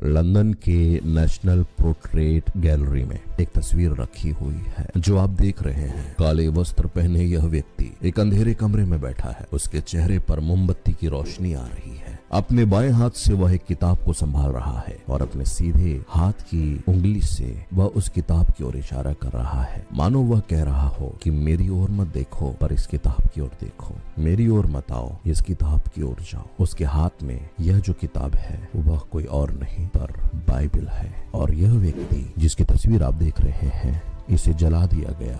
London के national portrait gallery में एक तस्वीर रखी हुई है। जो आप देख रहे हैं, काले वस्त्र पहने यह व्यक्ति एक अंधेरे कमरे में बैठा है। उसके चेहरे पर मोमबत्ती की रोशनी आ रही है। अपने बाएं हाथ से वह एक किताब को संभाल रहा है और अपने सीधे हाथ की उंगली से वह उस किताब की ओर इशारा कर रहा है, मानो वह कह रहा हो कि मेरी ओर मत देखो पर इस किताब की ओर देखो, मेरी ओर मत आओ, इस किताब की ओर जाओ। उसके हाथ में यह जो किताब है वह कोई और नहीं पर बाइबल है। और यह व्यक्ति जिसकी तस्वीर आप देख रहे हैं, इसे जला दिया गया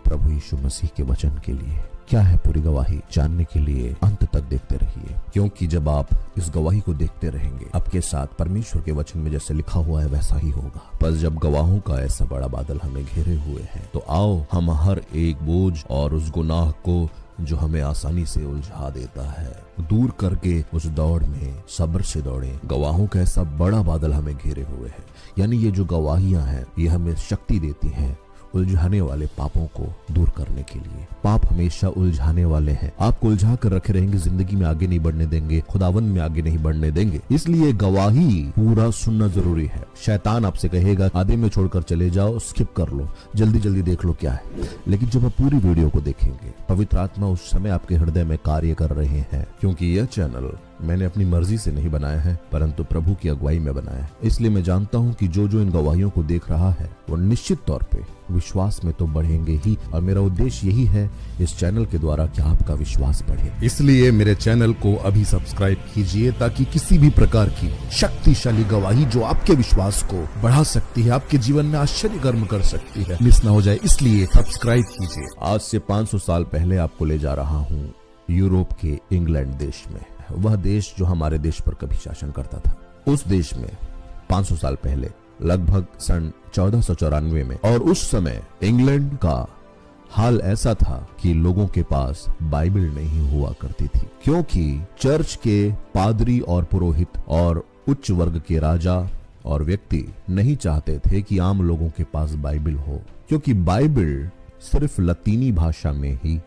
प्रभु यीशु मसीह के वचन के लिए। क्या है पूरी गवाही जानने के लिए अंत तक देखते रहिए, क्योंकि जब आप इस गवाही को देखते रहेंगे, आपके साथ परमेश्वर के वचन में जैसे लिखा हुआ है वैसा ही होगा। पर जब गवाहों का ऐसा बड़ा बादल हमें घेरे हुए है, तो आओ हम हर एक बोझ और उस गुनाह को जो हमें आसानी से उलझा देता है, दूर करके उस दौड़ में सब्र से दौड़े। गवाहों का ऐसा बड़ा बादल हमें घेरे हुए है, यानी ये जो गवाहियां हैं ये हमें शक्ति देती हैं उलझाने वाले पापों को दूर करने के लिए। पाप हमेशा उलझाने वाले हैं, आपको उलझा कर रखे रहेंगे, जिंदगी में आगे नहीं बढ़ने देंगे, खुदावंद में आगे नहीं बढ़ने देंगे। इसलिए गवाही पूरा सुनना जरूरी है। शैतान आपसे कहेगा आधे में छोड़कर चले जाओ, स्किप कर लो, जल्दी जल्दी देख लो क्या है। लेकिन जब आप पूरी वीडियो को देखेंगे, पवित्र आत्मा उस समय आपके हृदय में कार्य कर रहे हैं, क्योंकि यह चैनल मैंने अपनी मर्जी से नहीं बनाया है परंतु प्रभु की अगुवाई में बनाया है। इसलिए मैं जानता हूं कि जो इन गवाहियों को देख रहा है वो निश्चित तौर पे विश्वास में तो बढ़ेंगे ही, और मेरा उद्देश्य यही है इस चैनल के द्वारा कि आपका विश्वास बढ़े। इसलिए मेरे चैनल को अभी सब्सक्राइब कीजिए, ताकि किसी भी प्रकार की शक्तिशाली गवाही जो आपके विश्वास को बढ़ा सकती है, आपके जीवन में आश्चर्य कर्म कर सकती है, मिस ना हो जाए। इसलिए सब्सक्राइब कीजिए। आज से 500 साल पहले आपको ले जा रहा हूँ यूरोप के इंग्लैंड देश में। वह देश जो हमारे देश पर कभी शासन करता था। उस देश में 500 साल पहले लगभग सन 1494 में, और उस समय इंग्लैंड का हाल ऐसा था कि लोगों के पास बाइबल नहीं हुआ करती थी, क्योंकि चर्च के पादरी और पुरोहित और उच्च वर्ग के राजा और व्यक्ति नहीं चाहते थे कि आम लोगों के पास बाइबल हो, क्योंकि बाइबल सिर्फ लतीनी भाषा में ही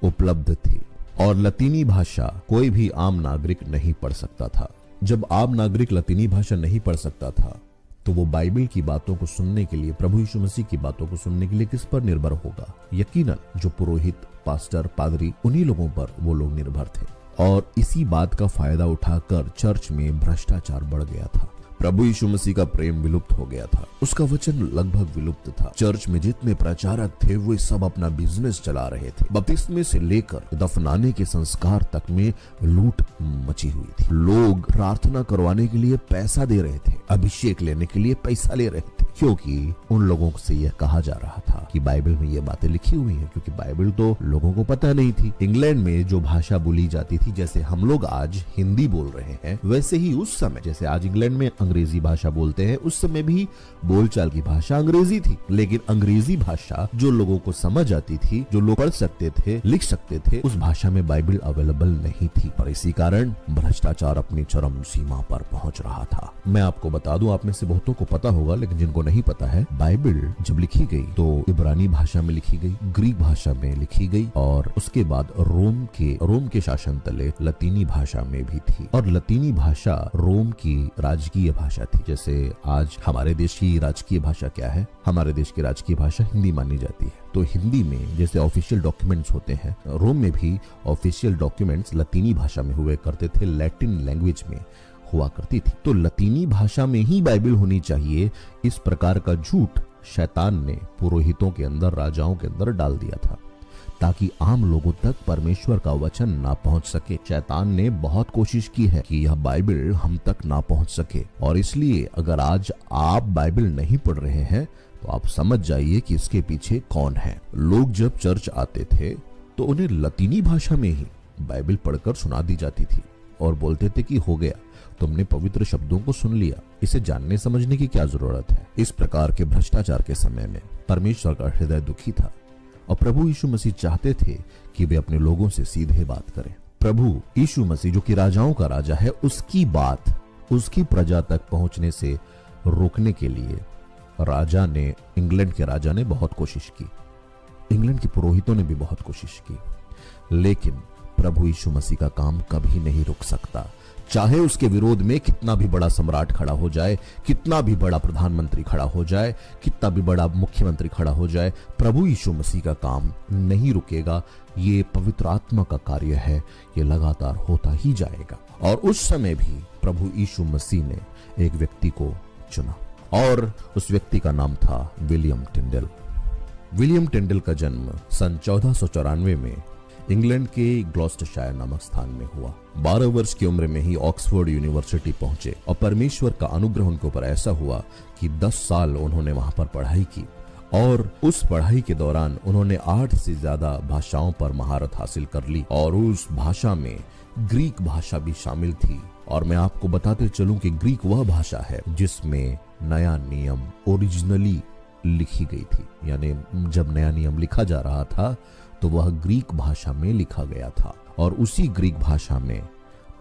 उपलब्ध थी और लतीनी भाषा कोई भी आम नागरिक नहीं पढ़ सकता था। जब आम नागरिक लतीनी भाषा नहीं पढ़ सकता था, तो वो बाइबल की बातों को सुनने के लिए, प्रभु यीशु मसीह की बातों को सुनने के लिए किस पर निर्भर होगा? यकीनन जो पुरोहित, पास्टर, पादरी, उन्हीं लोगों पर वो लोग निर्भर थे। और इसी बात का फायदा उठाकर चर्च में भ्रष्टाचार बढ़ गया था। प्रभु यीशु मसीह का प्रेम विलुप्त हो गया था, उसका वचन लगभग विलुप्त था। चर्च में जितने प्रचारक थे वो सब अपना बिजनेस चला रहे थे। बपतिस्मे से लेकर दफनाने के संस्कार तक में लूट मची हुई थी। लोग प्रार्थना करवाने के लिए पैसा दे रहे थे, अभिषेक लेने के लिए पैसा ले रहे थे, क्योंकि उन लोगों से यह कहा जा रहा था कि बाइबल में ये बातें लिखी हुई हैं। क्योंकि बाइबल तो लोगों को पता नहीं थी। इंग्लैंड में जो भाषा बोली जाती थी, जैसे हम लोग आज हिंदी बोल रहे हैं, वैसे ही उस समय जैसे आज इंग्लैंड में अंग्रेजी भाषा बोलते हैं, उस समय भी बोलचाल की भाषा अंग्रेजी थी। लेकिन अंग्रेजी भाषा जो लोगों को समझ आती थी, जो लोग पढ़ सकते थे, लिख सकते थे, उस भाषा में बाइबल अवेलेबल नहीं थी। और इसी कारण भ्रष्टाचार अपनी चरम सीमा पर पहुंच रहा था। मैं आपको बता दूं, आप में से बहुतों को पता होगा, लेकिन जिनको नहीं पता है, बाइबल जब लिखी गई तो इब्रानी भाषा में लिखी गई, ग्रीक भाषा में लिखी गई, और उसके बाद रोम के शासन तले लतीनी भाषा में भी थी। और लतीनी भाषा रोम की राजकीय भाषा थी। जैसे आज हमारे देश की राजकीय भाषा क्या है? हमारे देश की राजकीय भाषा हिंदी मानी जाती है। तो हिंदी में जैसे ऑफिशियल डॉक्यूमेंट्स होते हैं, रोम में भी ऑफिशियल डॉक्यूमेंट्स लतीनी भाषा में हुए करते थे, लैटिन लैंग्वेज में हुआ करती थी। तो लतीनी भाषा में ही बाइबल होनी चाहिए, इस प्रकार का झूठ शैतान ने पुरोहितों के अंदर, राजाओं के अंदर डाल दिया था, ताकि आम लोगों तक परमेश्वर का वचन ना पहुंच सके। शैतान ने बहुत कोशिश की है कि यह बाइबल हम तक ना पहुंच सके। और इसलिए अगर आज आप बाइबल नहीं पढ़ रहे हैं तो आप समझ जाइए कि इसके पीछे कौन है। लोग जब चर्च आते थे तो उन्हें लतीनी भाषा में ही बाइबल पढ़कर सुना दी जाती थी और बोलते थे कि हो गया, तुमने पवित्र शब्दों को सुन लिया, इसे जानने समझने की क्या जरूरत है। इस प्रकार के भ्रष्टाचार के समय में परमेश्वर का हृदय दुखी था और प्रभु यीशु मसीह चाहते थे कि वे अपने लोगों से सीधे बात करें। प्रभु यीशु मसीह जो कि राजाओं का राजा है, उसकी बात उसकी प्रजा तक पहुंचने से रोकने के लिए इंग्लैंड के राजा ने बहुत कोशिश की, इंग्लैंड के पुरोहितों ने भी बहुत कोशिश की, लेकिन प्रभु यीशु मसीह का काम कभी नहीं रुक सकता, चाहे उसके विरोध में कितना भी बड़ा सम्राट खड़ा हो जाए, कितना भी बड़ा प्रधानमंत्री खड़ा हो जाए, कितना भी बड़ा मुख्यमंत्री खड़ा हो जाए, प्रभु यीशु मसीह का काम नहीं रुकेगा। ये पवित्र आत्मा का कार्य है, ये लगातार होता ही जाएगा। और उस समय भी प्रभु यीशु मसीह ने एक व्यक्ति को चुना और उस व्यक्ति का नाम था विलियम टिंडल। विलियम टिंडल का जन्म सन 1494 में इंग्लैंड के ग्लॉस्टरशायर नामक स्थान में हुआ। 12 वर्ष की उम्र में ही ऑक्सफोर्ड यूनिवर्सिटी पहुंचे और परमेश्वर का अनुग्रह उनके ऊपर ऐसा हुआ कि 10 साल उन्होंने वहां पर पढ़ाई की और उस पढ़ाई के दौरान उन्होंने 8 से ज्यादा भाषाओं पर महारत हासिल कर ली और उस भाषा में ग्रीक भाषा भी शामिल थी। और मैं आपको बताते चलूं कि ग्रीक वह भाषा है जिसमें नया नियम ओरिजिनली लिखी गई थी, यानी जब नया नियम लिखा जा रहा था तो वह ग्रीक भाषा में लिखा गया था। और उसी ग्रीक भाषा में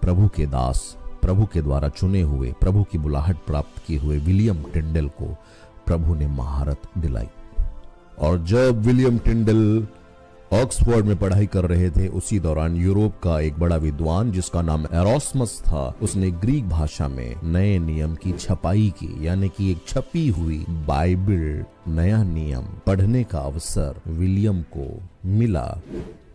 प्रभु के दास, प्रभु के द्वारा चुने हुए, प्रभु की बुलाहट प्राप्त किए हुए विलियम टिंडल को प्रभु ने महारत दिलाई। और जब विलियम टिंडल ऑक्सफोर्ड में पढ़ाई कर रहे थे, उसी दौरान यूरोप का एक बड़ा विद्वान जिसका नाम एरोस्मस था, उसने ग्रीक भाषा में नए नियम की छपाई की, यानी कि एक छपी हुई बाइबल नया नियम पढ़ने का अवसर विलियम को मिला।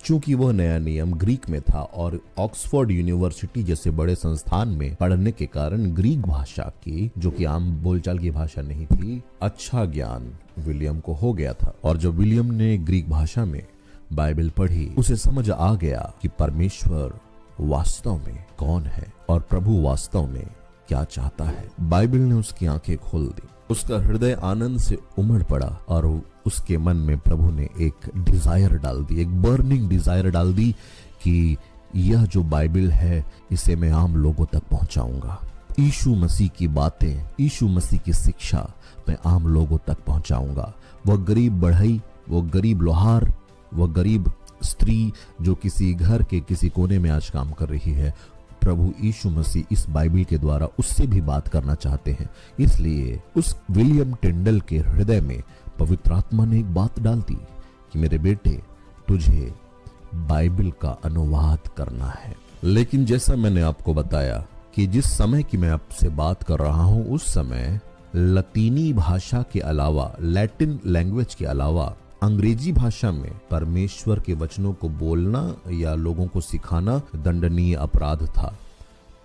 चूंकि वह नया नियम ग्रीक में था और ऑक्सफोर्ड यूनिवर्सिटी जैसे बड़े संस्थान में पढ़ने के कारण ग्रीक भाषा की, जो कि आम बोलचाल की भाषा नहीं थी, अच्छा ज्ञान विलियम को हो गया था। और जब विलियम ने ग्रीक भाषा में बाइबल पढ़ी, उसे समझ आ गया कि परमेश्वर वास्तव में कौन है और प्रभु वास्तव में क्या चाहता है। बाइबल ने उसकी आंखें खोल दी, उसका हृदय आनंद से उमड़ पड़ा और उसके मन में प्रभु ने एक डिजायर डाल दी, एक बर्निंग डिजायर डाल दी कि यह जो बाइबल है इसे मैं आम लोगों तक पहुंचाऊंगा। यीशु मसीह की बातें, यीशु मसीह की शिक्षा मैं आम लोगों तक पहुंचाऊंगा। वह गरीब बढ़ई, वो गरीब लोहार, वह गरीब स्त्री जो किसी घर के किसी कोने में आज काम कर रही है, प्रभु यीशु मसीह इस बाइबल के द्वारा उससे भी बात करना चाहते हैं। इसलिए उस विलियम टिंडल के हृदय में पवित्र आत्मा ने एक बात डाल दी कि मेरे बेटे, तुझे बाइबल का अनुवाद करना है। लेकिन जैसा मैंने आपको बताया कि जिस समय की मैं आपसे बात कर रहा हूं, उस समय लतीनी भाषा के अलावा, लैटिन लैंग्वेज के अलावा अंग्रेजी भाषा में परमेश्वर के वचनों को बोलना या लोगों को सिखाना दंडनीय अपराध था।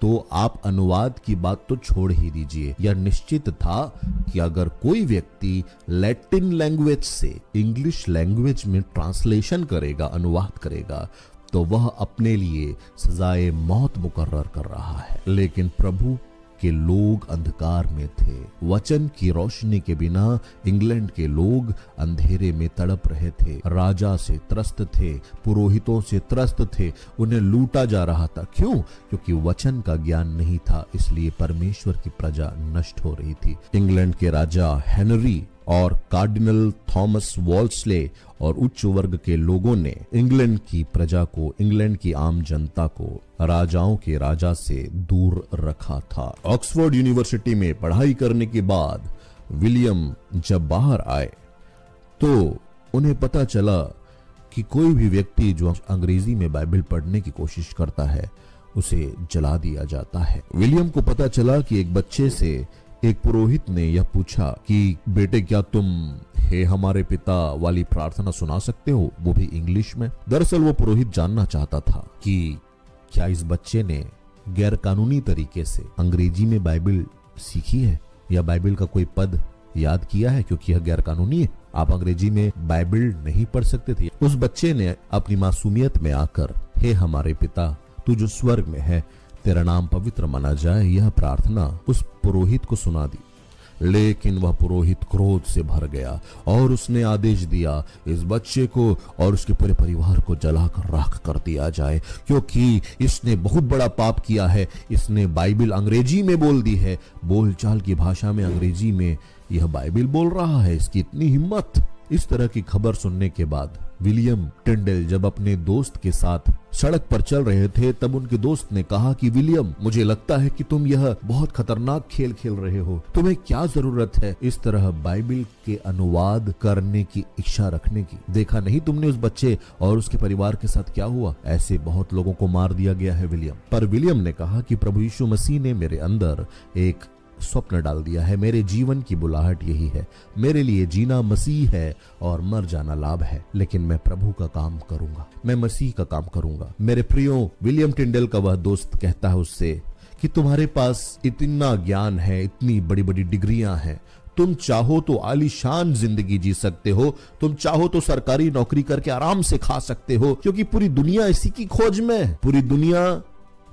तो आप अनुवाद की बात तो छोड़ ही दीजिए। यह निश्चित था कि अगर कोई व्यक्ति लैटिन लैंग्वेज से इंग्लिश लैंग्वेज में ट्रांसलेशन करेगा, अनुवाद करेगा, तो वह अपने लिए सजाए मौत मुकर्रर कर रहा है। लेकिन प्रभु के लोग अंधकार में थे। वचन की रोशनी के बिना इंग्लैंड के लोग अंधेरे में तड़प रहे थे, राजा से त्रस्त थे, पुरोहितों से त्रस्त थे, उन्हें लूटा जा रहा था। क्यों? क्योंकि वचन का ज्ञान नहीं था, इसलिए परमेश्वर की प्रजा नष्ट हो रही थी। इंग्लैंड के राजा हेनरी और कार्डिनल थॉमस वॉल्सले और उच्च वर्ग के लोगों ने इंग्लैंड की प्रजा को, इंग्लैंड की आम जनता को राजाओं के राजा से दूर रखा था। ऑक्सफोर्ड यूनिवर्सिटी में पढ़ाई करने के बाद विलियम जब बाहर आए तो उन्हें पता चला कि कोई भी व्यक्ति जो अंग्रेजी में बाइबल पढ़ने की कोशिश करता है उसे जला दिया जाता है। विलियम को पता चला कि एक बच्चे से एक पुरोहित ने यह पूछा कि बेटे, क्या तुम हे हमारे पिता वाली प्रार्थना सुना सकते हो, वो भी इंग्लिश में। दरअसल वो पुरोहित जानना चाहता था कि क्या इस बच्चे ने गैर कानूनी तरीके से अंग्रेजी में बाइबल सीखी है या बाइबल का कोई पद याद किया है, क्योंकि यह गैर कानूनी है। आप अंग्रेजी में बाइबल नहीं पढ़ सकते थे। उस बच्चे ने अपनी मासूमियत में आकर, हे हमारे पिता तू जो स्वर्ग में है, तेरा नाम पवित्र माना जाए, यह प्रार्थना उस पुरोहित को सुना दी। लेकिन वह पुरोहित क्रोध से भर गया और उसने आदेश दिया इस बच्चे को और उसके पूरे परिवार को जलाकर राख कर दिया जाए, क्योंकि इसने बहुत बड़ा पाप किया है। इसने बाइबल अंग्रेजी में बोल दी है, बोलचाल की भाषा में अंग्रेजी में यह बाइबल बोल रहा है। इसकी इतनी हिम्मत इस तरह की खबर सुनने के बाद विलियम टिंडेल जब अपने दोस्त के साथ सड़क पर चल रहे थे, तब उनके दोस्त ने कहा कि विलियम, मुझे लगता है कि तुम यह बहुत खतरनाक खेल खेल रहे हो। तुम्हें क्या जरूरत है इस तरह बाइबिल के अनुवाद करने की इच्छा रखने की? देखा नहीं तुमने उस बच्चे और उसके परिवार के साथ क्या हुआ? ऐसे बहुत लोगों को मार दिया गया है विलियम। पर विलियम ने कहा कि प्रभु यीशु मसीह ने मेरे अंदर एक स्वप्न डाल दिया है। मेरे जीवन की बुलाहट यही है। मेरे लिए जीना मसीह है और मर जाना लाभ है। लेकिन मैं प्रभु का काम करूंगा, मैं मसीह का काम करूंगा। मेरे प्रियो, विलियम टिंडेल का वह दोस्त कहता है उससे कि तुम्हारे पास इतना ज्ञान है, इतनी बड़ी बड़ी डिग्रियां हैं, तुम चाहो तो आलीशान जिंदगी जी सकते हो, तुम चाहो तो सरकारी नौकरी करके आराम से खा सकते हो, क्योंकि पूरी दुनिया इसी की खोज में है। पूरी दुनिया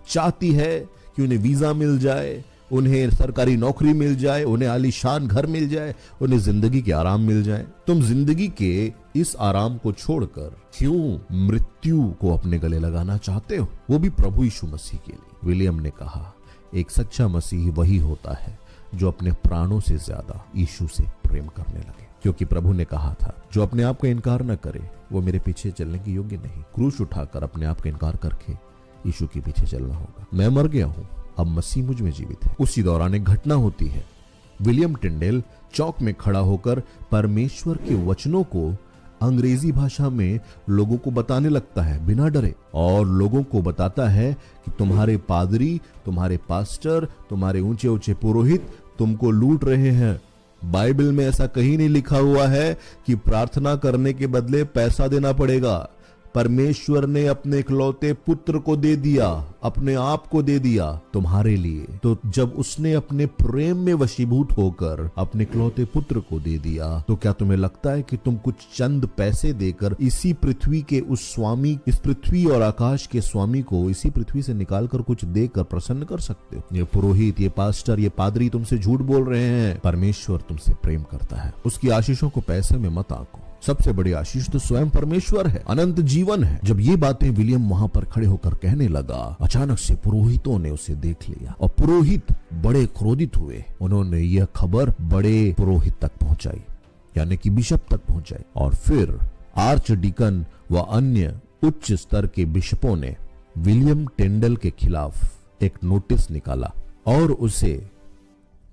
चाहती है कि उन्हें वीजा मिल जाए, उन्हें सरकारी नौकरी मिल जाए, उन्हें आलीशान घर मिल जाए, उन्हें जिंदगी के आराम मिल जाए। तुम जिंदगी के इस आराम को छोड़कर क्यों मृत्यु को अपने गले लगाना चाहते हो, वो भी प्रभु यीशु मसीह के लिए? विलियम ने कहा, एक सच्चा मसीह वही होता है जो अपने प्राणों से ज्यादा यीशु से प्रेम करने लगे, क्योंकि प्रभु ने कहा था, जो अपने आप का इनकार न करे वो मेरे पीछे चलने के योग्य नहीं। क्रूस उठाकर अपने आप का इनकार करके यीशु के पीछे चलना होगा। मैं मर गया हूं, अब मसीह मुझ में जीवित है। उसी दौरान एक घटना होती है। विलियम टिंडेल चौक में खड़ा होकर परमेश्वर के वचनों को अंग्रेजी भाषा में लोगों को बताने लगता है बिना डरे, और लोगों को बताता है कि तुम्हारे पादरी, तुम्हारे पास्टर, तुम्हारे ऊंचे ऊंचे पुरोहित तुमको लूट रहे हैं। बाइबल में ऐसा कहीं नहीं लिखा हुआ है कि प्रार्थना करने के बदले पैसा देना पड़ेगा। परमेश्वर ने अपने इकलौते पुत्र को दे दिया, अपने आप को दे दिया तुम्हारे लिए। तो जब उसने अपने प्रेम में वशीभूत होकर अपने इकलौते पुत्र को दे दिया, तो क्या तुम्हें लगता है कि तुम कुछ चंद पैसे देकर इसी पृथ्वी के उस स्वामी, इस पृथ्वी और आकाश के स्वामी को इसी पृथ्वी से निकालकर कुछ देकर प्रसन्न कर सकते हो? ये पुरोहित, ये पास्टर, ये पादरी तुमसे झूठ बोल रहे हैं। परमेश्वर तुमसे प्रेम करता है। उसकी आशीषों को पैसे में मत आंको। सबसे बड़ी आशीष तो स्वयं परमेश्वर है, अनंत जीवन है। जब ये बातें विलियम वहां पर खड़े होकर कहने लगा, अचानक से पुरोहितों ने उसे देख लिया और पुरोहित बड़े क्रोधित हुए। उन्होंने यह खबर बड़े पुरोहित तक पहुंचाई, यानी कि बिशप तक पहुंचाई, और फिर आर्च डीकन व अन्य उच्च स्तर के बिशपों ने विलियम टिंडेल के खिलाफ एक नोटिस निकाला और उसे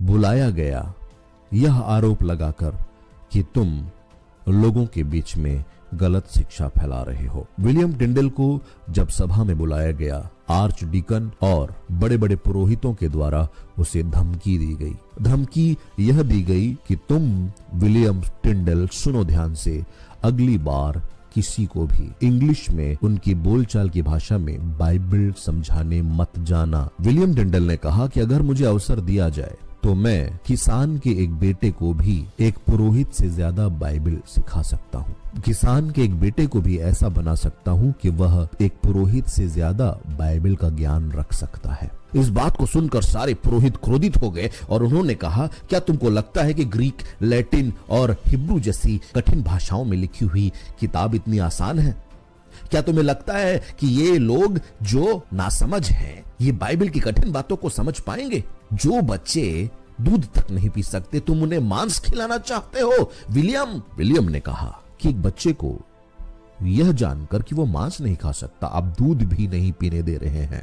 बुलाया गया, यह आरोप लगाकर कि तुम लोगों के बीच में गलत शिक्षा फैला रहे हो। विलियम टिंडेल को जब सभा में बुलाया गया, आर्च डीकन और बड़े बड़े पुरोहितों के द्वारा उसे धमकी दी गई। धमकी यह दी गई कि तुम विलियम टिंडेल, सुनो ध्यान से, अगली बार किसी को भी इंग्लिश में उनकी बोलचाल की भाषा में बाइबल समझाने मत जाना। विलियम टिंडेल ने कहा कि अगर मुझे अवसर दिया जाए तो मैं किसान के एक बेटे को भी एक पुरोहित से ज्यादा बाइबल सिखा सकता हूँ। किसान के एक बेटे को भी ऐसा बना सकता हूँ कि वह एक पुरोहित से ज्यादा बाइबल का ज्ञान रख सकता है। इस बात को सुनकर सारे पुरोहित क्रोधित हो गए और उन्होंने कहा, क्या तुमको लगता है कि ग्रीक, लैटिन और हिब्रू जैसी कठिन भाषाओं में लिखी हुई किताब इतनी आसान है? क्या तुम्हें लगता है कि ये लोग जो नासमझ हैं, ये बाइबल की कठिन बातों को समझ पाएंगे? जो बच्चे दूध तक नहीं पी सकते, तुम उन्हें मांस खिलाना चाहते हो? विलियम ने कहा कि एक बच्चे को यह जानकर कि वो मांस नहीं खा सकता, आप दूध भी नहीं पीने दे रहे हैं,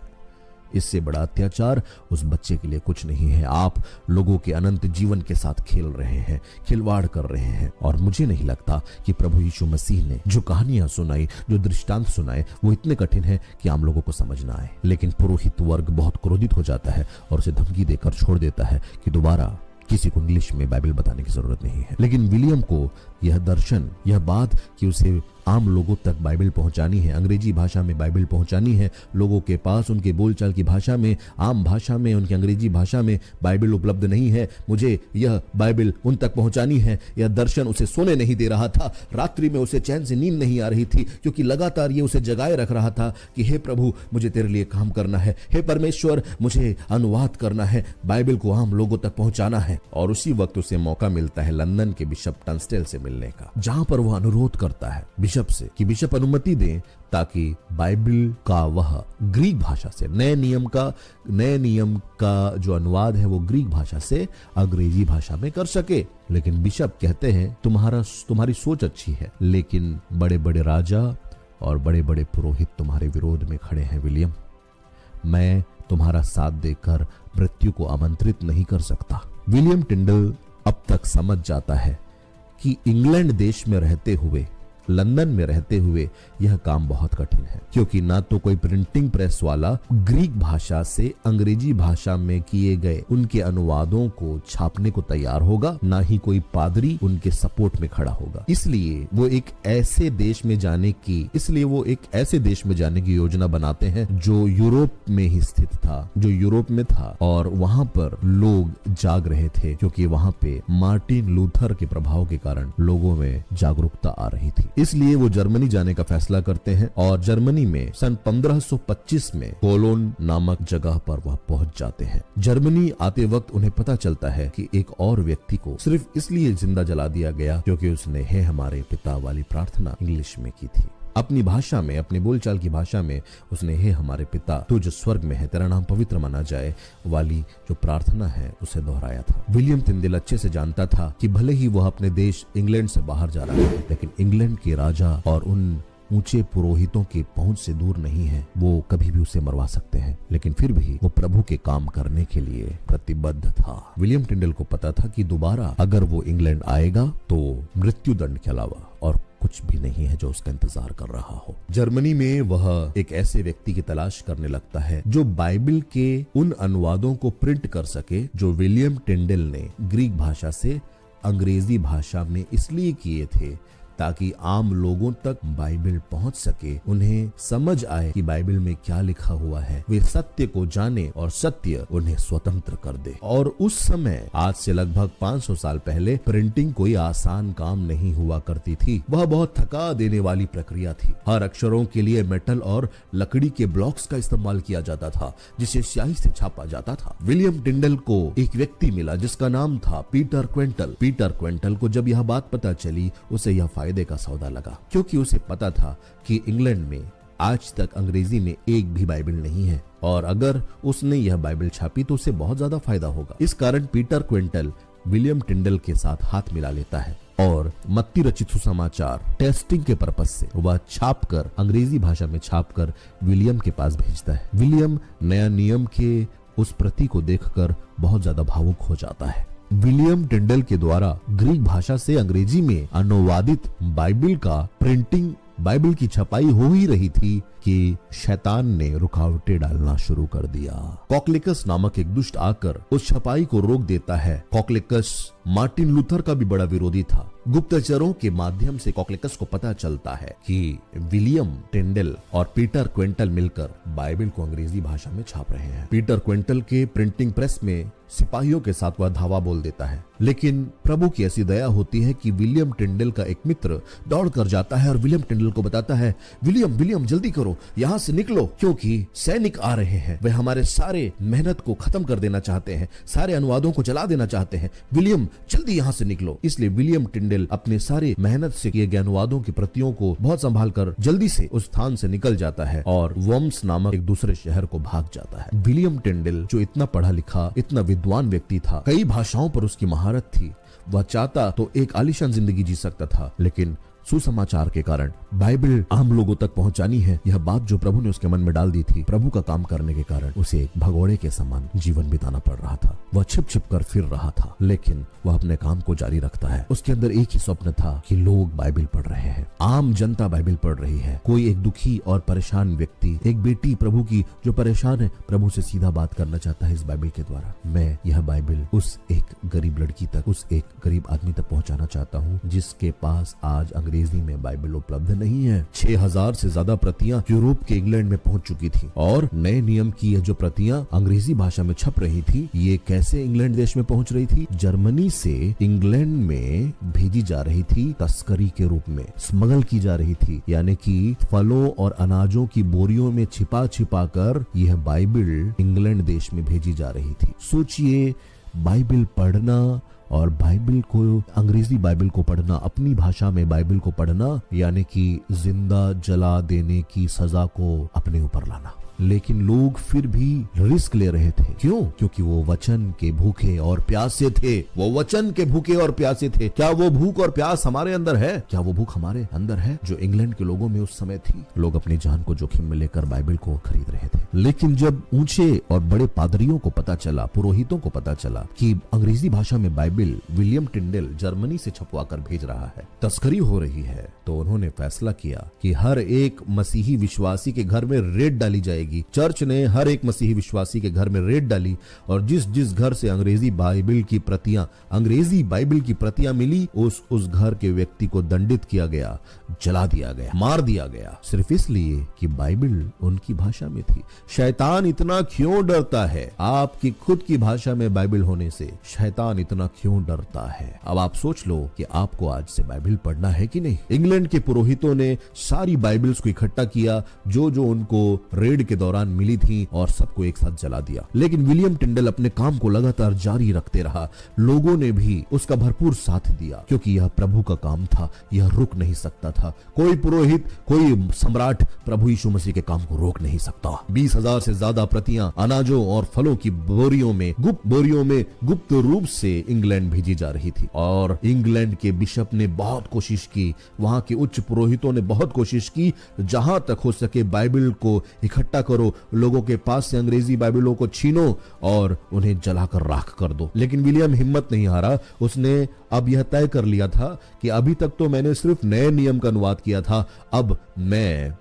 इससे बड़ा अत्याचार उस बच्चे के लिए कुछ नहीं है। आप लोगों के अनंत जीवन के साथ खेल रहे हैं, खिलवाड़ कर रहे हैं। और मुझे नहीं लगता कि प्रभु यीशु मसीह ने जो कहानियां सुनाई, जो दृष्टांत सुनाए, वो इतने कठिन है कि आम लोगों को समझ ना आए। लेकिन पुरोहित वर्ग बहुत क्रोधित हो जाता है और उसे धमकी देकर छोड़ देता है कि दोबारा किसी को इंग्लिश में बाइबल बताने की जरूरत नहीं है। लेकिन विलियम को यह दर्शन, यह बात कि उसे आम लोगों तक बाइबल पहुंचानी है, अंग्रेजी भाषा में बाइबल पहुंचानी है, लोगों के पास उनके बोलचाल की भाषा में, आम भाषा में, उनकी अंग्रेजी भाषा में बाइबल उपलब्ध नहीं है, मुझे यह बाइबल उन तक पहुंचानी है। यह दर्शन उसे सोने नहीं दे रहा था। रात्रि में उसे चैन से नींद नहीं आ रही थी, क्योंकि लगातार ये उसे जगाए रख रहा था कि हे प्रभु, मुझे तेरे लिए काम करना है, हे परमेश्वर, मुझे अनुवाद करना है, बाइबल को आम लोगों तक पहुंचाना है। और उसी वक्त उसे मौका मिलता है लंदन के बिशप टंसडेल से मिलने का, जहां पर वह अनुरोध करता है, बिशप से कि बिशप अनुमति दें ताकि बाइबल का वह ग्रीक भाषा से नए नियम का जो अनुवाद है वो ग्रीक भाषा से अंग्रेजी भाषा में कर सके। लेकिन बिशप कहते हैं तुम्हारी सोच अच्छी है, लेकिन बड़े बड़े राजा और बड़े बड़े पुरोहित तुम्हारे विरोध में खड़े हैं विलियम। मैं तुम्हारा साथ देकर मृत्यु को आमंत्रित नहीं कर सकता। विलियम टिंडल अब तक समझ जाता है कि इंग्लैंड देश में रहते हुए, लंदन में रहते हुए यह काम बहुत कठिन है, क्योंकि ना तो कोई प्रिंटिंग प्रेस वाला ग्रीक भाषा से अंग्रेजी भाषा में किए गए उनके अनुवादों को छापने को तैयार होगा, ना ही कोई पादरी उनके सपोर्ट में खड़ा होगा। इसलिए वो एक ऐसे देश में जाने की योजना बनाते हैं जो यूरोप में ही स्थित था, जो यूरोप में था, और वहां पर लोग जाग रहे थे, क्योंकि वहां पे मार्टिन लूथर के प्रभाव के कारण लोगों में जागरूकता आ रही थी। इसलिए वो जर्मनी जाने का फैसला करते हैं और जर्मनी में सन 1525 में कोलोन नामक जगह पर वह पहुंच जाते हैं। जर्मनी आते वक्त उन्हें पता चलता है कि एक और व्यक्ति को सिर्फ इसलिए जिंदा जला दिया गया क्योंकि उसने हे हमारे पिता वाली प्रार्थना इंग्लिश में की थी। अपनी भाषा में, अपनी बोलचाल की भाषा में उसने हे हमारे पिता तू जो स्वर्ग में है तेरा नाम पवित्र माना जाए वाली जो प्रार्थना है उसे दोहराया था। विलियम टिंडल अच्छे से जानता था कि भले ही वह अपने देश इंग्लैंड से बाहर जा रहा है, लेकिन इंग्लैंड के राजा और उन ऊंचे पुरोहितों के पहुंच से दूर नहीं है। वो कभी भी उसे मरवा सकते हैं, लेकिन फिर भी वो प्रभु के काम करने के लिए प्रतिबद्ध था। विलियम टिंडल को पता था कि दोबारा अगर वो इंग्लैंड आएगा तो मृत्यु दंड के अलावा और कुछ भी नहीं है जो उसका इंतजार कर रहा हो। जर्मनी में वह एक ऐसे व्यक्ति की तलाश करने लगता है जो बाइबल के उन अनुवादों को प्रिंट कर सके जो विलियम टिंडल ने ग्रीक भाषा से अंग्रेजी भाषा में इसलिए किए थे ताकि आम लोगों तक बाइबल पहुंच सके, उन्हें समझ आए कि बाइबल में क्या लिखा हुआ है, वे सत्य को जाने और सत्य उन्हें स्वतंत्र कर दे। और उस समय आज से लगभग 500 साल पहले प्रिंटिंग कोई आसान काम नहीं हुआ करती थी। वह बहुत थका देने वाली प्रक्रिया थी। हर अक्षरों के लिए मेटल और लकड़ी के ब्लॉक्स का इस्तेमाल किया जाता था जिसे स्याही से छापा जाता था। विलियम टिंडल को एक व्यक्ति मिला जिसका नाम था पीटर क्वेंटल। पीटर क्वेंटल को जब यह बात पता चली उसे यह फायदे का सौदा लगा, क्योंकि उसे पता था कि इंग्लैंड में आज तक अंग्रेजी में एक भी बाइबल नहीं है और अगर उसने यह बाइबल छापी तो उसे बहुत ज्यादा फायदा होगा। इस कारण पीटर क्वेंटल विलियम टिंडल के साथ हाथ मिला लेता है और मत्ती रचित सुसमाचार टेस्टिंग के पर्पस से वह छापकर अंग्रेजी भाषा में छापकर विलियम के पास भेजता है। विलियम नया नियम के उस प्रति को देखकर बहुत ज्यादा भावुक हो जाता है। विलियम टिंडल के द्वारा ग्रीक भाषा से अंग्रेजी में अनुवादित बाइबल की छपाई हो ही रही थी कि शैतान ने रुकावटें डालना शुरू कर दिया। कॉकलिकस नामक एक दुष्ट आकर उस छपाई को रोक देता है। कॉकलिकस मार्टिन लूथर का भी बड़ा विरोधी था। गुप्तचरों के माध्यम से कॉकलिकस को पता चलता है कि विलियम टिंडल और पीटर क्वेंटल मिलकर बाइबल को अंग्रेजी भाषा में छाप रहे हैं। पीटर क्वेंटल के प्रिंटिंग प्रेस में सिपाहियों के साथ वह धावा बोल देता है, लेकिन प्रभु की ऐसी दया होती है कि विलियम टिंडल का एक मित्र दौड़ कर जाता है और विलियम टिंडल को बताता है, विलियम जल्दी करो, यहाँ से निकलो, क्योंकि सैनिक आ रहे हैं। वे हमारे सारे मेहनत को खत्म कर देना चाहते हैं, सारे अनुवादों को जला देना चाहते हैं। विलियम जल्दी यहाँ से निकलो। इसलिए विलियम टिंडल अपने सारे मेहनत से किए गए अनुवादों की प्रतियों को बहुत संभाल कर जल्दी से उस स्थान से निकल जाता है और वर्म्स नामक एक दूसरे शहर को भाग जाता है। विलियम टिंडल जो इतना पढ़ा लिखा, इतना विद्वान व्यक्ति था, कई भाषाओं पर उसकी महारत थी, वह चाहता तो एक आलीशान जिंदगी जी सकता था, लेकिन सुसमाचार के कारण बाइबल आम लोगों तक पहुंचानी है, यह बात जो प्रभु ने उसके मन में डाल दी थी, प्रभु का काम करने के कारण उसे एक भगोड़े के समान जीवन बिताना पड़ रहा था। वह छिप छिप कर फिर रहा था, लेकिन वह अपने काम को जारी रखता है। उसके अंदर एक ही स्वप्न था कि लोग बाइबल पढ़ रहे हैं, आम जनता बाइबल पढ़ रही है। कोई एक दुखी और परेशान व्यक्ति, एक बेटी प्रभु की जो परेशान है, प्रभु से सीधा बात करना चाहता है इस बाइबल के द्वारा। मैं यह बाइबल उस एक गरीब लड़की तक, उस एक गरीब आदमी तक पहुंचाना चाहता हूँ जिसके पास आज अंग्रेजी में बाइबल उपलब्ध नहीं है। 6000 से ज्यादा प्रतियां यूरोप के इंग्लैंड में पहुंच चुकी थी और नए नियम की यह जो प्रतियां अंग्रेजी भाषा में छप रही थी, ये कैसे इंग्लैंड देश में पहुंच रही थी? जर्मनी से इंग्लैंड में भेजी जा रही थी, तस्करी के रूप में स्मगल की जा रही थी, यानी कि फलों और अनाजों की बोरियों में छिपा छिपा कर यह बाइबल इंग्लैंड देश में भेजी जा रही थी। सोचिए, बाइबल पढ़ना और बाइबल को, अंग्रेजी बाइबल को पढ़ना, अपनी भाषा में बाइबल को पढ़ना, यानी कि जिंदा जला देने की सजा को अपने ऊपर लाना। लेकिन लोग फिर भी रिस्क ले रहे थे। क्यों? क्योंकि वो वचन के भूखे और प्यासे थे। वो वचन के भूखे और प्यासे थे। क्या वो भूख और प्यास हमारे अंदर है? क्या वो भूख हमारे अंदर है जो इंग्लैंड के लोगों में उस समय थी? लोग अपनी जान को जोखिम में लेकर बाइबल को खरीद रहे थे। लेकिन जब ऊंचे और बड़े पादरियों को पता चला, पुरोहितों को पता चला कि अंग्रेजी भाषा में बाइबल विलियम टिंडल जर्मनी से छपवा कर भेज रहा है, तस्करी हो रही है, तो उन्होंने फैसला किया कि हर एक मसीही विश्वासी के घर में रेड डाली जाएगी। चर्च ने हर एक मसीही विश्वासी के घर में रेड डाली और जिस जिस घर से अंग्रेजी बाइबल की प्रतियां मिली, उस घर के व्यक्ति को दंडित किया गया, जला दिया गया, मार दिया गया, सिर्फ इसलिए कि बाइबल उनकी भाषा में थी। शैतान इतना क्यों डरता है आपकी खुद की भाषा में बाइबल होने से? शैतान इतना क्यों डरता है? अब आप सोच लो कि आपको आज से बाइबल पढ़ना है कि नहीं। इंग्लैंड के पुरोहितों ने सारी बाइबल्स को इकट्ठा किया जो जो उनको रेड के दौरान मिली थी और सबको एक साथ जला दिया। लेकिन विलियम टिंडल अपने काम को लगातार जारी रखते रहा। लोगों ने भी उसका भरपूर साथ दिया क्योंकि यह प्रभु का काम था, यह रुक नहीं सकता था। कोई पुरोहित, कोई सम्राट प्रभु यीशु मसीह के काम को रोक नहीं सकता। 20,000 से ज्यादा प्रतियां अनाजों और फलों की बोरियों में गुप्त रूप से इंग्लैंड भेजी जा रही थी और इंग्लैंड के बिशप ने बहुत कोशिश की, वहां के उच्च पुरोहितों ने बहुत कोशिश की, जहां तक हो सके बाइबल को इकट्ठा करो, लोगों के पास से अंग्रेजी बाइबलों को छीनो और उन्हें जलाकर राख कर दो। लेकिन विलियम हिम्मत नहीं हारा। उसने अब यह तय कर लिया था कि अभी तक तो मैंने सिर्फ नए नियम का अनुवाद किया था, अब मैं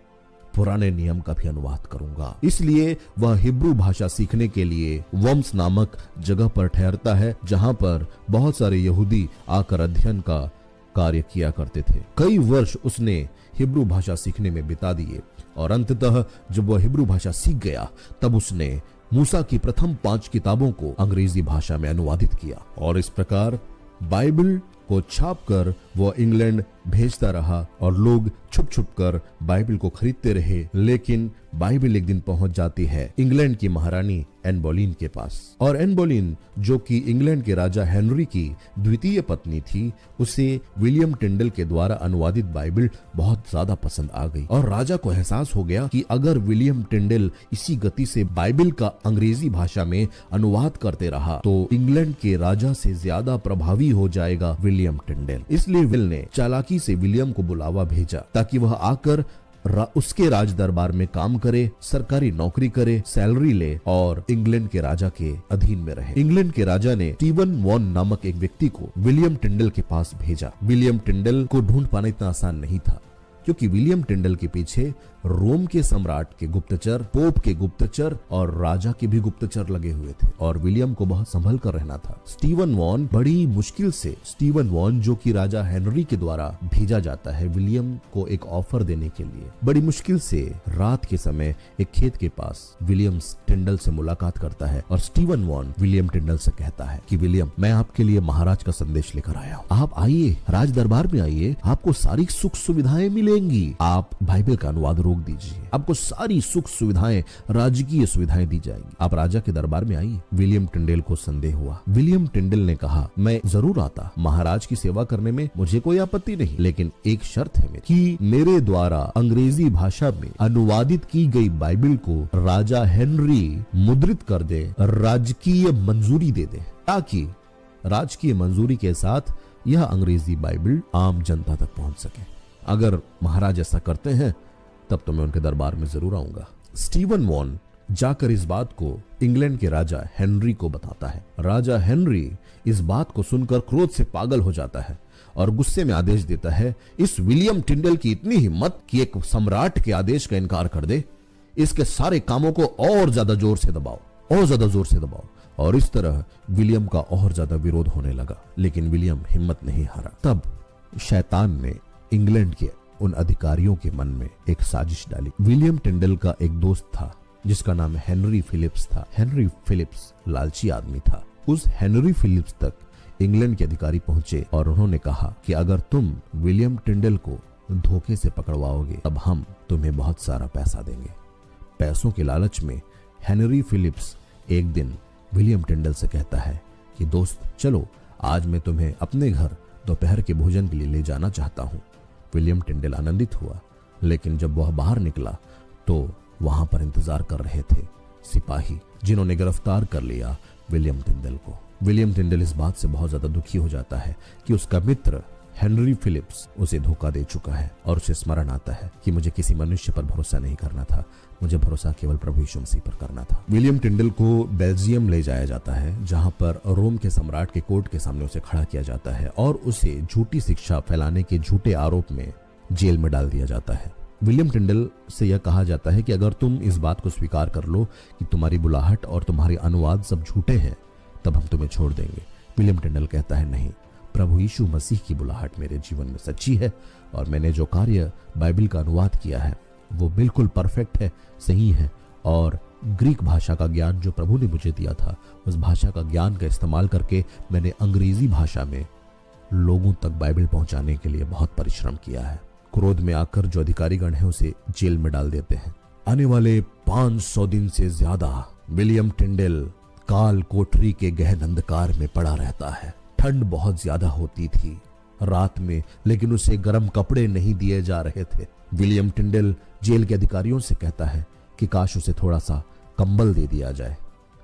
पुराने नियम का भी अनुवाद करूंगा। इसलिए वह हिब्रू भाषा सीखने के लिए वर्म्स नामक जगह पर ठहरता है, जहां पर बहुत सारे यहूदी आकर अध्ययन का कार्य किया करते थे। कई वर्ष उसने हिब्रू भाषा सीखने में बिता दिए और अंततः जब वह हिब्रू भाषा सीख गया तब उसने मूसा की प्रथम 5 किताबों को अंग्रेजी भाषा में अनुवादित किया और इस प्रकार बाइबल को छापकर वह इंग्लैंड भेजता रहा और लोग छुप छुप कर बाइबल को खरीदते रहे। लेकिन बाइबल एक दिन पहुंच जाती है इंग्लैंड की महारानी एन बोलीन के पास और एन बोलीन, जो कि इंग्लैंड के राजा हेनरी की द्वितीय पत्नी थी, उसे विलियम टिंडल के द्वारा अनुवादित बाइबल बहुत ज्यादा पसंद आ गई और राजा को एहसास हो गया कि अगर विलियम टिंडल इसी गति से बाइबल का अंग्रेजी भाषा में अनुवाद करते रहा तो इंग्लैंड के राजा से ज्यादा प्रभावी हो जाएगा विलियम टिंडल। इसलिए विल ने चालाकी से विलियम को बुलावा भेजा ताकि वह आकर उसके राज दरबार में काम करे, सरकारी नौकरी करे, सैलरी ले और इंग्लैंड के राजा के अधीन में रहे। इंग्लैंड के राजा ने स्टीवन वॉन नामक एक व्यक्ति को विलियम टिंडल के पास भेजा। विलियम टिंडल को ढूंढ पाना इतना आसान नहीं था क्योंकि विलियम टिंडल के पीछे रोम के सम्राट के गुप्तचर, पोप के गुप्तचर और राजा के भी गुप्तचर लगे हुए थे और विलियम को बहुत संभल कर रहना था। स्टीवन वॉन बड़ी मुश्किल से, स्टीवन वॉन जो कि राजा हेनरी के द्वारा भेजा जाता है विलियम को एक ऑफर देने के लिए, बड़ी मुश्किल से रात के समय एक खेत के पास विलियम टिंडल से मुलाकात करता है और स्टीवन वॉन विलियम टिंडल से कहता है कि विलियम, मैं आपके लिए महाराज का संदेश लेकर आया हूँ, आप आइए, राज दरबार में आइए, आपको सारी सुख सुविधाएं मिलेंगी। आप बाइबल का अनुवाद रोक दीजिए, आपको सारी सुख सुविधाएं, राजकीय सुविधाएं दी जाएंगी, आप राजा के दरबार में आइए। विलियम टिंडल को संदेह हुआ। विलियम टिंडल ने कहा, मैं जरूर आता, महाराज की सेवा करने में मुझे कोई आपत्ति नहीं, लेकिन एक शर्त है कि मेरे द्वारा अंग्रेजी भाषा में अनुवादित की गई बाइबल को राजा हेनरी मुद्रित कर दे, राजकीय मंजूरी दे दे, ताकि राजकीय मंजूरी के साथ यह अंग्रेजी बाइबल आम जनता तक पहुंच सके। अगर महाराज ऐसा करते हैं तब तो मैं उनके दरबार में जरूर आऊंगा। स्टीवन वॉन जाकर इस बात को इंग्लैंड के राजा हेनरी को बताता है। राजा हेनरी इस बात को सुनकर क्रोध से पागल हो जाता है और गुस्से में आदेश देता है, इस विलियम टिंडल की इतनी हिम्मत कि एक सम्राट के आदेश का इनकार कर दे, इसके सारे कामों को और ज्यादा जोर से दबाओ, और ज्यादा जोर से दबाओ। और इस तरह विलियम का और ज्यादा विरोध होने लगा, लेकिन विलियम हिम्मत नहीं हारा। तब शैतान ने इंग्लैंड के उन अधिकारियों के मन में एक साजिश डाली। विलियम टिंडल का एक दोस्त था जिसका नाम हेनरी फिलिप्स था। हेनरी फिलिप्स लालची आदमी था। उस हेनरी फिलिप्स तक इंग्लैंड के अधिकारी पहुंचे और उन्होंने कहा कि अगर तुम विलियम टिंडल को धोखे से पकड़वाओगे तब हम तुम्हें बहुत सारा पैसा देंगे। पैसों के लालच में हेनरी फिलिप्स एक दिन विलियम टिंडल से कहता है कि दोस्त चलो, आज मैं तुम्हें अपने घर दोपहर के भोजन के लिए ले जाना चाहता हूं। विलियम टिंडल आनंदित हुआ, लेकिन जब वह बाहर निकला तो वहां पर इंतजार कर रहे थे सिपाही, जिन्होंने गिरफ्तार कर लिया विलियम टिंडल को। विलियम टिंडल इस बात से बहुत ज्यादा दुखी हो जाता है कि उसका मित्र हेनरी फिलिप्स उसे धोखा दे चुका है, और उसे स्मरण आता है कि मुझे किसी मनुष्य पर भरोसा नहीं करना था, मुझे भरोसा केवल प्रभु यीशु मसीह पर करना था। विलियम टिंडल को बेल्जियम ले जाया जाता है, जहां पर रोम के सम्राट के कोर्ट के सामने उसे खड़ा किया जाता है और उसे झूठी शिक्षा फैलाने के झूठे आरोप में जेल में डाल दिया जाता है। विलियम टिंडल से यह कहा जाता है कि अगर तुम इस बात को स्वीकार कर लो कि तुम्हारी बुलाहट और तुम्हारे अनुवाद सब झूठे हैं, तब हम तुम्हें छोड़ देंगे। विलियम टिंडल कहता है, नहीं, प्रभु यीशु मसीह की बुलाहट मेरे जीवन में सच्ची है, और मैंने जो कार्य बाइबल का अनुवाद किया है वो बिल्कुल परफेक्ट है, सही है, और ग्रीक भाषा का ज्ञान जो प्रभु ने मुझे दिया था, उस भाषा का ज्ञान का इस्तेमाल करके मैंने अंग्रेजी भाषा में लोगों तक बाइबल पहुंचाने के लिए बहुत परिश्रम किया है। क्रोध में आकर जो अधिकारीगण हैं उसे जेल में डाल देते हैं। आने वाले 500 दिन से ज्यादा विलियम टिंडल काल कोठरी के गहन अंधकार में पड़ा रहता है। ठंड बहुत ज्यादा होती थी रात में, लेकिन उसे गर्म कपड़े नहीं दिए जा रहे थे। विलियम टिंडल जेल के अधिकारियों से कहता है कि काश उसे थोड़ा सा कंबल दे दिया जाए,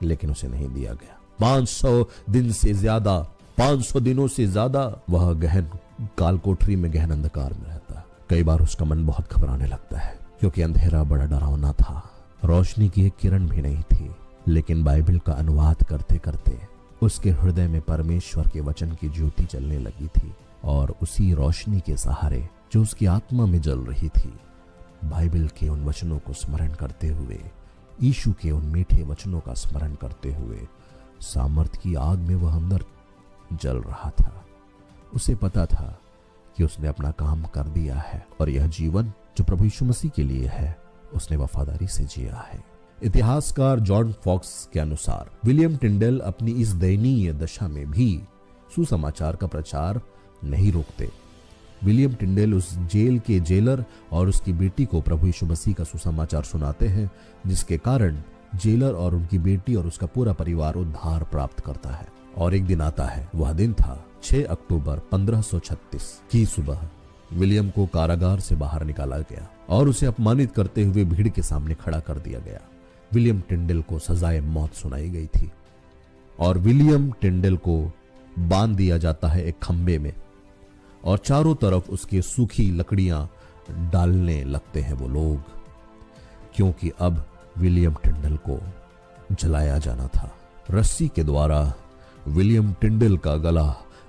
लेकिन उसे नहीं दिया गया। 500 दिन से ज्यादा, 500 दिनों से ज्यादा वह गहन काल कोठरी में गहन अंधकार में रहता है। कई बार उसका मन बहुत घबराने लगता है, क्योंकि अंधेरा बड़ा डरावना था, रोशनी की एक किरण भी नहीं थी। लेकिन बाइबल का अनुवाद करते करते उसके हृदय में परमेश्वर के वचन की ज्योति जलने लगी थी, और उसी रोशनी के सहारे जो उसकी आत्मा में जल रही थी, बाइबल के उन वचनों को स्मरण करते हुए, यीशु के उन मीठे वचनों का स्मरण करते हुए, सामर्थ की आग में वह अंदर जल रहा था। उसे पता था कि उसने अपना काम कर दिया है, और यह जीवन जो प्रभु यीशु मसीह के लिए है, उसने वफादारी से जिया है। इतिहासकार जॉन फॉक्स के अनुसार विलियम टिंडल अपनी इस दयनीय दशा में भी सुसमाचार का प्रचार नहीं रोकते। विलियम टिंडल उस जेल के जेलर और उसकी बेटी को प्रभु यीशु मसीह का सुसमाचार सुनाते हैं, जिसके कारण जेलर और उनकी बेटी और उसका पूरा परिवार उद्धार प्राप्त करता है। और एक दिन आता है, वह दिन था 6 अक्टूबर 1536 की सुबह। विलियम को कारागार से बाहर निकाला गया और उसे अपमानित करते हुए भीड़ के सामने खड़ा कर दिया गया। विलियम टिंडल को सजाए मौत सुनाई गई थी, और विलियम टिंडल को बांध दिया जाता है एक खंबे में, और चारों तरफ उसके सूखी लकड़ियां डालने लगते हैं वो लोग, क्योंकि अब विलियम टिंडल को जलाया जाना था। रस्सी के द्वारा विलियम टिंडल का गला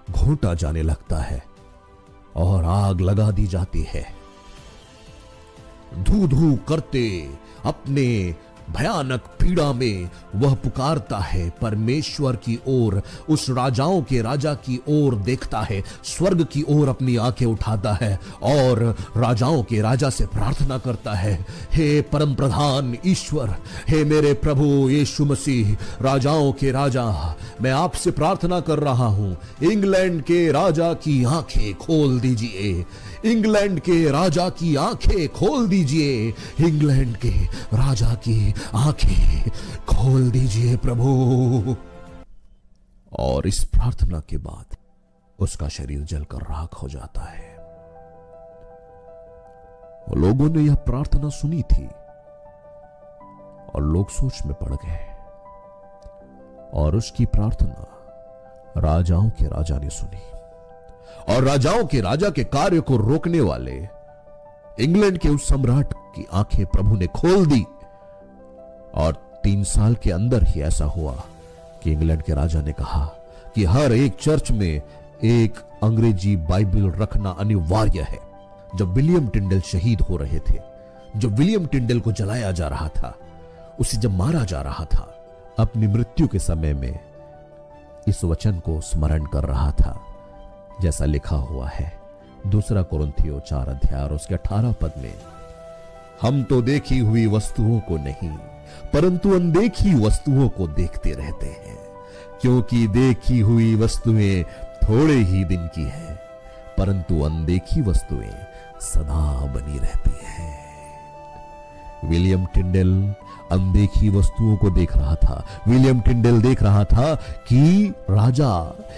घोंटा जाने लगता है और आग लगा दी जाती है। धू धू करते अपने भयानक पीड़ा में वह पुकारता है परमेश्वर की ओर, उस राजाओं के राजा की ओर देखता है, स्वर्ग की ओर अपनी आंखें उठाता है और राजाओं के राजा से प्रार्थना करता है, हे परम प्रधान ईश्वर, हे मेरे प्रभु यीशु मसीह, राजाओं के राजा, मैं आपसे प्रार्थना कर रहा हूं, इंग्लैंड के राजा की आंखें खोल दीजिए, इंग्लैंड के राजा की आंखें खोल दीजिए, इंग्लैंड के राजा की आंखें खोल दीजिए प्रभु। और इस प्रार्थना के बाद उसका शरीर जलकर राख हो जाता है। लोगों ने यह प्रार्थना सुनी थी और लोग सोच में पड़ गए, और उसकी प्रार्थना राजाओं के राजा ने सुनी, और राजाओं के राजा के कार्य को रोकने वाले इंग्लैंड के उस सम्राट की आंखें प्रभु ने खोल दी। और 3 साल के अंदर ही ऐसा हुआ कि इंग्लैंड के राजा ने कहा कि हर एक चर्च में एक अंग्रेजी बाइबल रखना अनिवार्य है। जब विलियम टिंडल शहीद हो रहे थे, जब विलियम टिंडल को जलाया जा रहा था, उसे जब मारा जा रहा था, अपनी मृत्यु के समय में इस वचन को स्मरण कर रहा था, जैसा लिखा हुआ है 2 कुरिन्थियों 4 अध्याय और उसके 18 पद में, हम तो देखी हुई वस्तुओं को नहीं परंतु अनदेखी वस्तुओं को देखते रहते हैं, क्योंकि देखी हुई वस्तुएं थोड़े ही दिन की है, परंतु अनदेखी वस्तुएं सदा बनी रहती हैं। विलियम टिंडेल अनदेखी वस्तुओं को देख रहा था। विलियम टिंडेल देख रहा था कि राजा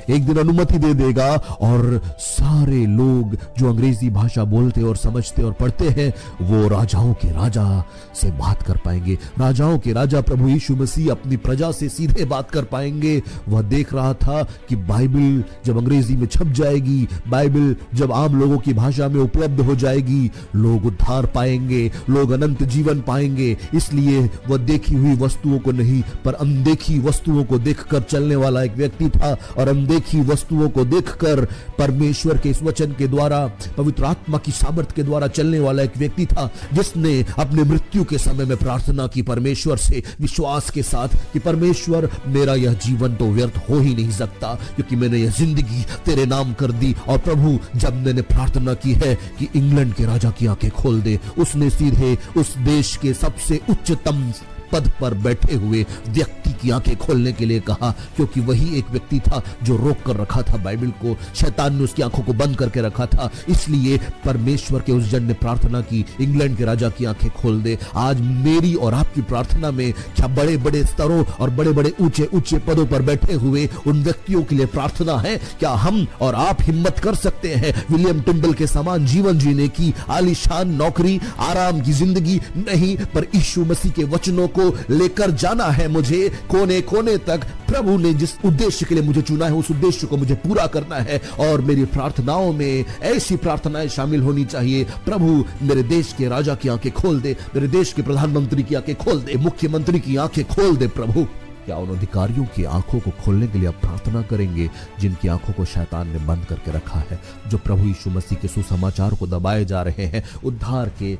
एक दिन अनुमति दे देगा और सारे लोग जो अंग्रेजी भाषा बोलते और समझते और पढ़ते हैं वो राजाओं के राजा से बात कर पाएंगे। राजाओं के राजा प्रभु यीशु मसीह अपनी प्रजा से सीधे बात कर पाएंगे। वह देख रहा था कि बाइबल जब अंग्रेजी में छप जाएगी, बाइबल जब आम लोगों की भाषा में उपलब्ध हो जाएगी, लोग उद्धार पाएंगे, लोग अनंत जीवन पाएंगे। इसलिए वह देखी हुई वस्तुओं को नहीं पर अनदेखी वस्तुओं को देखकर चलने वाला एक व्यक्ति था और अनदेखी वस्तुओं को देखकर परमेश्वर के इस वचन के द्वारा, पवित्र आत्मा की सामर्थ्य के द्वारा चलने वाला एक व्यक्ति था जिसने अपने मृत्यु के समय में प्रार्थना की परमेश्वर से विश्वास के साथ कि परमेश्वर मेरा यह जीवन तो व्यर्थ हो ही नहीं सकता क्योंकि मैंने यह जिंदगी तेरे नाम कर दी। और प्रभु जब मैंने प्रार्थना की है कि इंग्लैंड के राजा की आंखें खोल दे, उसने सीधे उस देश के सबसे उच्चतम पद पर बैठे हुए व्यक्ति की आंखें खोलने के लिए कहा, क्योंकि वही एक व्यक्ति था जो रोक कर रखा था बाइबल को। शैतान ने उसकी आंखों को बंद करके रखा था। इसलिए परमेश्वर के उस जन ने प्रार्थना की, इंग्लैंड के राजा की आंखें खोल दे। आज मेरी और आपकी प्रार्थना में क्या बड़े बड़े स्तरों और बड़े बड़े ऊंचे ऊंचे पदों पर बैठे हुए उन व्यक्तियों के लिए प्रार्थना है? क्या हम और आप हिम्मत कर सकते हैं विलियम टिंडल के समान जीवन जीने की? आलीशान नौकरी, आराम की जिंदगी नहीं, पर यीशु मसीह के वचनों को लेकर जाना है मुझे कोने कोने तक। प्रभु ने जिस उद्देश्य के लिए मुझे चुना है उस उद्देश्य को मुझे पूरा करना है और मेरी प्रार्थनाओं में ऐसी प्रार्थनाएं शामिल होनी चाहिए, प्रभु मेरे देश के राजा की आंखें खोल दे, मेरे देश के प्रधानमंत्री की आंखें खोल दे, मुख्यमंत्री की आंखें खोल दे। प्रभु क्या उन अधिकारियों की आंखों को खोलने के लिए आप प्रार्थना करेंगे जिनकी आंखों को शैतान ने बंद करके रखा है, जो प्रभु यीशु मसीह के सुसमाचार को दबाए जा रहे हैं, उद्धार के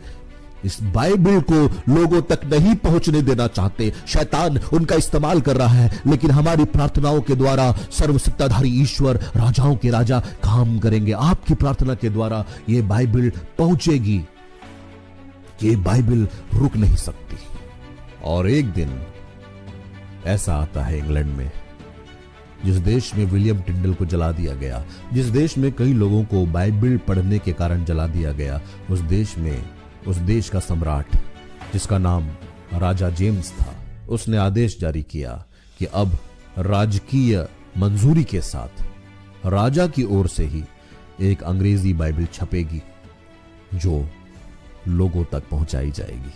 इस बाइबल को लोगों तक नहीं पहुंचने देना चाहते। शैतान उनका इस्तेमाल कर रहा है, लेकिन हमारी प्रार्थनाओं के द्वारा सर्वसत्ताधारी ईश्वर, राजाओं के राजा काम करेंगे। आपकी प्रार्थना के द्वारा ये बाइबल पहुंचेगी। ये बाइबल रुक नहीं सकती। और एक दिन ऐसा आता है इंग्लैंड में, जिस देश में विलियम टिंडल को जला दिया गया, जिस देश में कई लोगों को बाइबल पढ़ने के कारण जला दिया गया, उस देश का सम्राट जिसका नाम राजा जेम्स था, उसने आदेश जारी किया कि अब राजकीय मंजूरी के साथ राजा की ओर से ही एक अंग्रेजी बाइबल छपेगी जो लोगों तक पहुंचाई जाएगी।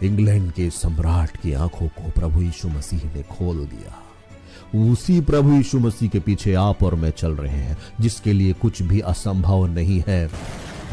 इंग्लैंड के सम्राट की आंखों को प्रभु यीशु मसीह ने खोल दिया। उसी प्रभु यीशु मसीह के पीछे आप और मैं चल रहे हैं, जिसके लिए कुछ भी असंभव नहीं है।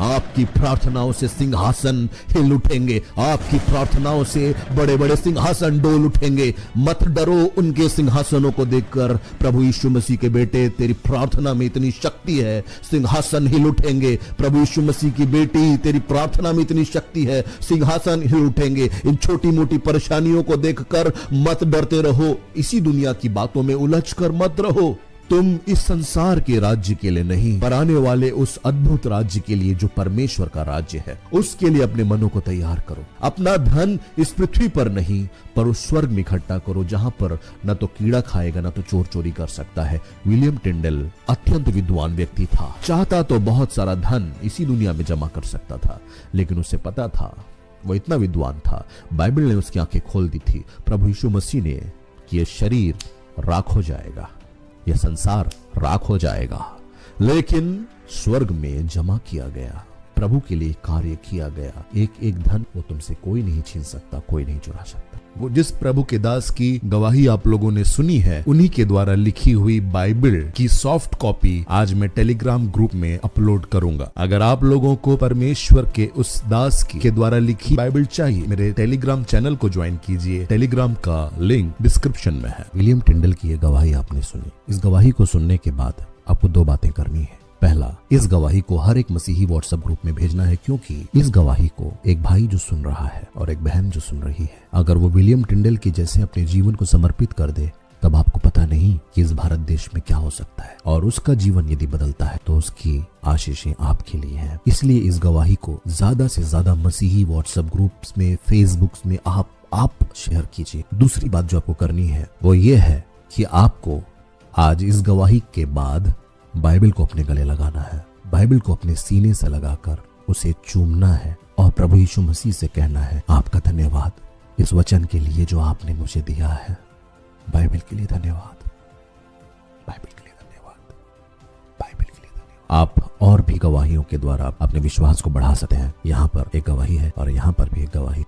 आपकी प्रार्थनाओं से सिंहासन हिल उठेंगे, आपकी प्रार्थनाओं से बड़े बड़े सिंहासन डोल उठेंगे। मत डरो उनके सिंहासनों को देखकर। प्रभु यीशु मसीह के बेटे, तेरी प्रार्थना में इतनी शक्ति है, सिंहासन हिल उठेंगे। प्रभु यीशु मसीह की बेटी, तेरी प्रार्थना में इतनी शक्ति है, सिंहासन हिल उठेंगे। इन छोटी मोटी परेशानियों को देखकर मत डरते रहो, इसी दुनिया की बातों में उलझकर मत रहो। तुम इस संसार के राज्य के लिए नहीं, पर आने वाले उस अद्भुत राज्य के लिए जो परमेश्वर का राज्य है, उसके लिए अपने मनों को तैयार करो। अपना धन इस पृथ्वी पर नहीं, पर उस स्वर्ग में इकट्ठा करो, जहां पर न तो कीड़ा खाएगा न तो चोर चोरी कर सकता है। विलियम टिंडल अत्यंत विद्वान व्यक्ति था, चाहता तो बहुत सारा धन इसी दुनिया में जमा कर सकता था, लेकिन उसे पता था, वो इतना विद्वान था, बाइबल ने उसकी आंखें खोल दी थी, प्रभु यीशु मसीह ने, कि यह शरीर राख हो जाएगा, यह संसार राख हो जाएगा, लेकिन स्वर्ग में जमा किया गया, प्रभु के लिए कार्य किया गया एक एक धन वो तुमसे कोई नहीं छीन सकता, कोई नहीं चुरा सकता। वो जिस प्रभु के दास की गवाही आप लोगों ने सुनी है, उन्हीं के द्वारा लिखी हुई बाइबल की सॉफ्ट कॉपी आज मैं टेलीग्राम ग्रुप में अपलोड करूंगा। अगर आप लोगों को परमेश्वर के उस दास के द्वारा लिखी बाइबल चाहिए, मेरे टेलीग्राम चैनल को ज्वाइन कीजिए, टेलीग्राम का लिंक डिस्क्रिप्शन में है। विलियम टिंडल की यह गवाही आपने सुनी। इस गवाही को सुनने के बाद आपको दो बातें करनी है। पहला, इस गवाही को हर एक मसीही व्हाट्सएप ग्रुप में भेजना है, क्योंकि इस गवाही को एक भाई जो सुन रहा है और एक बहन जो सुन रही है, अगर वो विलियम टिंडल के जैसे अपने जीवन को समर्पित कर दे, तब आपको पता नहीं कि इस भारत देश में क्या हो सकता है। और उसका जीवन यदि बदलता है तो उसकी आशीषें आपके लिए हैं। इसलिए इस गवाही को ज्यादा से ज्यादा मसीही व्हाट्सएप ग्रुप्स में, फेसबुक में आप शेयर कीजिए। दूसरी बात जो आपको करनी है वो ये है कि आपको आज इस गवाही के बाद बाइबल को अपने गले लगाना है, बाइबल को अपने सीने से लगाकर उसे चूमना है और प्रभु यीशु मसीह से कहना है, आपका धन्यवाद इस वचन के लिए जो आपने मुझे दिया है। बाइबल के लिए धन्यवाद, बाइबल के लिए धन्यवाद, बाइबल के लिए धन्यवाद। आप और भी गवाहियों के द्वारा अपने विश्वास को बढ़ा सकते हैं। यहाँ पर एक गवाही है और यहाँ पर भी एक गवाही।